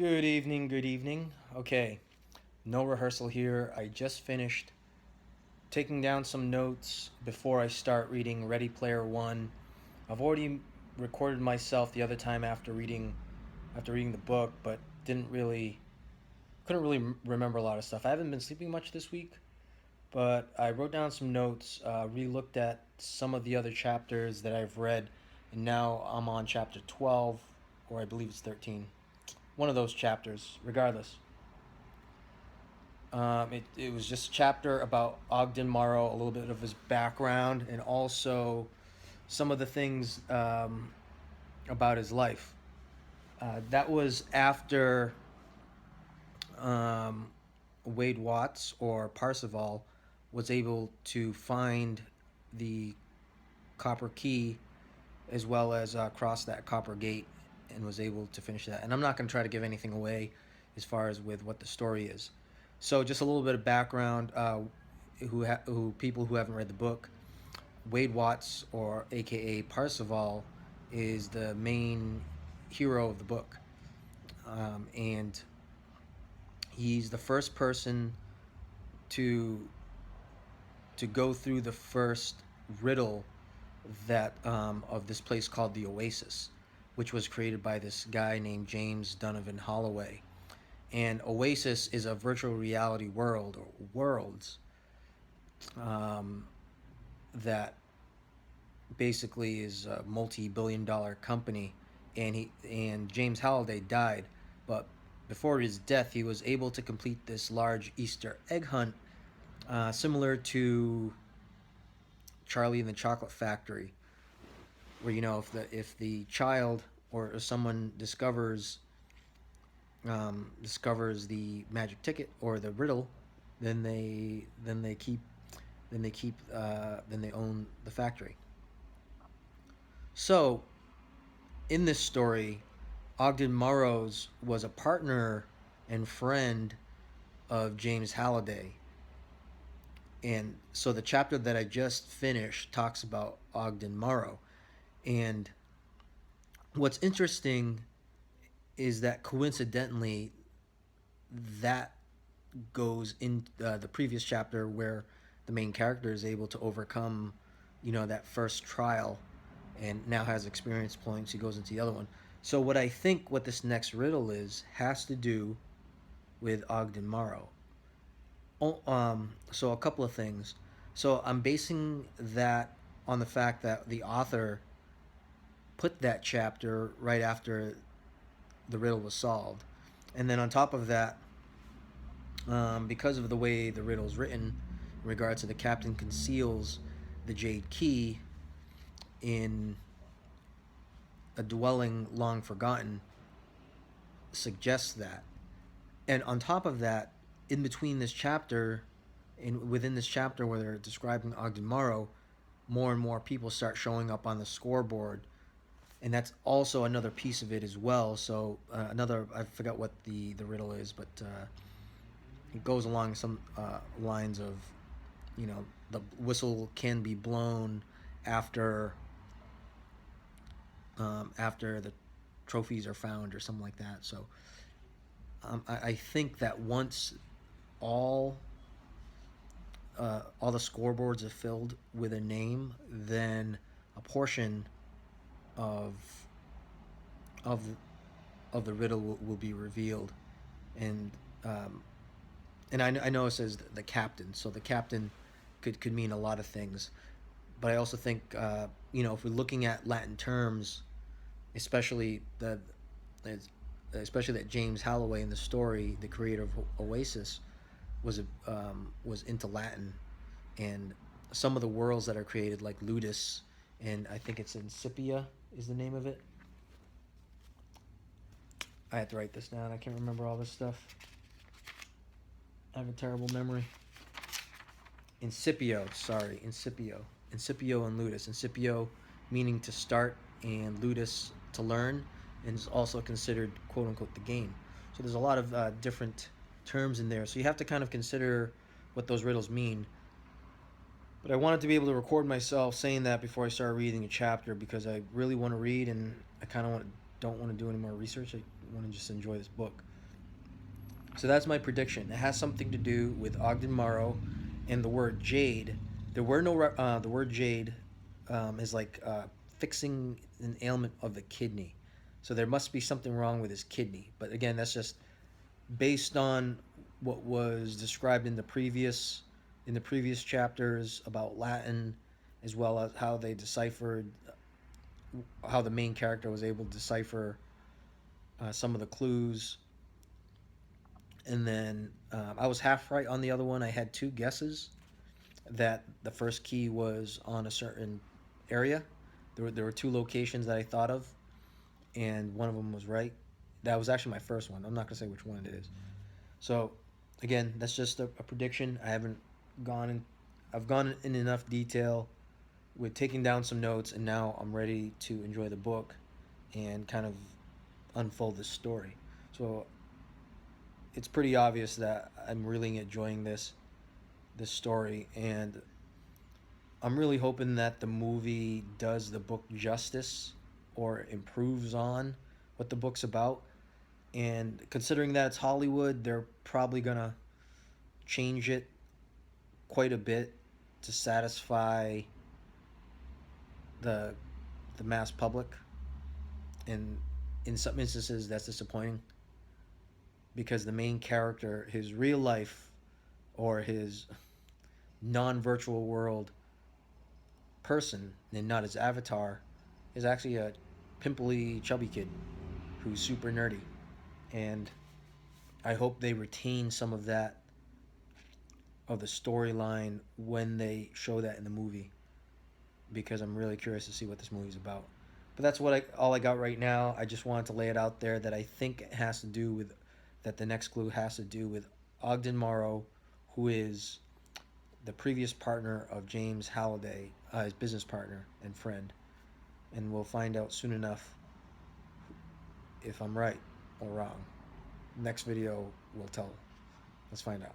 Good evening, good evening. Okay, no rehearsal here. I just finished taking down some notes before I start reading Ready Player One. I've already recorded myself the other time after reading the book, but didn't really couldn't really remember a lot of stuff. I haven't been sleeping much this week, but I wrote down some notes, re-looked at some of the other chapters that I've read, and now I'm on chapter 12, or I believe it's 13. One of those chapters, regardless. It was just a chapter about Ogden Morrow, a little bit of his background, and also some of the things about his life. That was after um, Wade Watts, or Parseval, was able to find the copper key as well as cross that copper gate and was able to finish that. And I'm not going to try to give anything away as far as with what the story is. So just a little bit of background. Who people who haven't read the book, Wade Watts, or AKA Parseval, is the main hero of the book, and he's the first person to go through the first riddle that of this place called the Oasis, which was created by this guy named James Donovan Holloway. And Oasis is a virtual reality world, or worlds, um, that basically is a multi-billion-dollar company. And James Halliday died, but before his death, he was able to complete this large Easter egg hunt, similar to Charlie and the Chocolate Factory, where if the child or someone discovers the magic ticket or the riddle, then they own the factory. So in this story, Ogden Morrows was a partner and friend of James Halliday. And so the chapter that I just finished talks about Ogden Morrow. And what's interesting is that coincidentally, that goes in the previous chapter where the main character is able to overcome, that first trial, and now has experience points. He goes into the other one. So what I think what this next riddle is has to do with Ogden Morrow. So a couple of things. So I'm basing that on the fact that the author put that chapter right after the riddle was solved, and then on top of that, because of the way the riddle is written, in regards to the captain conceals the jade key in a dwelling long forgotten, suggests that. And on top of that, in between this chapter, within this chapter where they're describing Ogden Morrow, more and more people start showing up on the scoreboard, and that's also another piece of it as well. So another, I forgot what the riddle is, but it goes along some lines of, the whistle can be blown after after the trophies are found, or something like that. So I think that once all all the scoreboards are filled with a name, then a portion of of of the riddle will be revealed. And um, and I know it says the captain, so the captain could mean a lot of things. But I also think, if we're looking at Latin terms, especially especially that James Holloway in the story, the creator of Oasis, was into Latin, and some of the worlds that are created, like Ludus, and I think it's Incipia is the name of it. I had to write this down. I can't remember all this stuff. I have a terrible memory. Incipio, sorry, Incipio and Ludus. Incipio meaning to start, and Ludus to learn, and is also considered quote unquote the game. So there's a lot of different terms in there. So you have to kind of consider what those riddles mean. But I wanted to be able to record myself saying that before I start reading a chapter, because I really want to read, and I kind of don't want to do any more research. I want to just enjoy this book. So that's my prediction. It has something to do with Ogden Morrow and the word jade. There were no the word jade is like fixing an ailment of the kidney. So there must be something wrong with his kidney. But again, that's just based on what was described in the previous chapters about Latin, as well as how they deciphered how the main character was able to decipher some of the clues. And then I was half right on the other one. I had two guesses that the first key was on a certain area. There were two locations that I thought of, and one of them was right. That was actually my first one. I'm not gonna say which one it is. So, again, that's just a prediction. I haven't gone in. I've gone in enough detail with taking down some notes, and now I'm ready to enjoy the book and kind of unfold this story. So it's pretty obvious that I'm really enjoying this story, and I'm really hoping that the movie does the book justice or improves on what the book's about. And considering that it's Hollywood, they're probably gonna change it quite a bit to satisfy the the mass public. And in some instances, that's disappointing because the main character, his real life or his non-virtual world person, and not his avatar, is actually a pimply, chubby kid who's super nerdy. And I hope they retain some of that of the storyline when they show that in the movie because I'm really curious to see what this movie's about. But that's what I all I got right now. I just wanted to lay it out there that I think it has to do with that the next clue has to do with Ogden Morrow, who is the previous partner of James Halliday, his business partner and friend. And we'll find out soon enough if I'm right or wrong. Next video will tell. Let's find out.